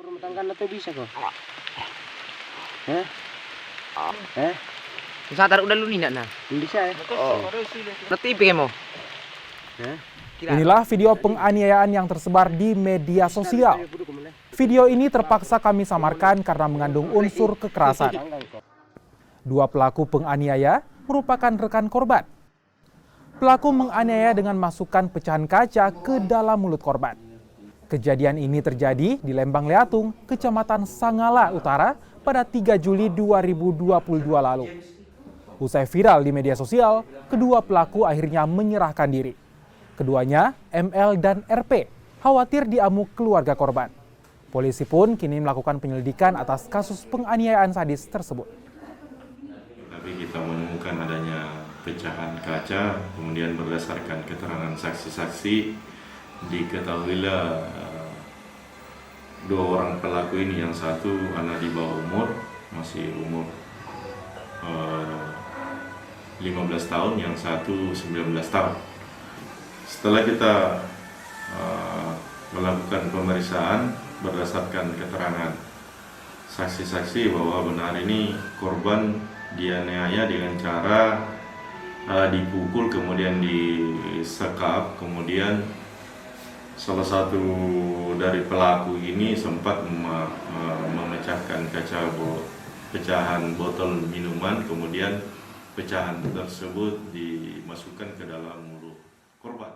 rumah tangga atau bisa kok? Sadar udah lu nih nak. Bisa ya? Nanti ipin mo. Inilah video penganiayaan yang tersebar di media sosial. Video ini terpaksa kami samarkan karena mengandung unsur kekerasan. Dua pelaku penganiaya merupakan rekan korban. Pelaku menganiaya dengan masukkan pecahan kaca ke dalam mulut korban. Kejadian ini terjadi di Lembang Leatung, Kecamatan Sangala Utara pada 3 Juli 2022 lalu. Usai viral di media sosial, kedua pelaku akhirnya menyerahkan diri. Keduanya, ML dan RP, khawatir diamuk keluarga korban. Polisi pun kini melakukan penyelidikan atas kasus penganiayaan sadis tersebut. Tapi kita menemukan adanya pecahan kaca, kemudian berdasarkan keterangan saksi-saksi, diketahuilah dua orang pelaku ini, yang satu anak di bawah umur, masih umur 15 tahun, yang satu 19 tahun. Setelah kita melakukan pemeriksaan berdasarkan keterangan saksi-saksi bahwa benar ini korban dianiaya dengan cara dipukul, kemudian disekap, kemudian salah satu dari pelaku ini sempat memecahkan pecahan botol minuman, kemudian pecahan tersebut dimasukkan ke dalam mulut korban.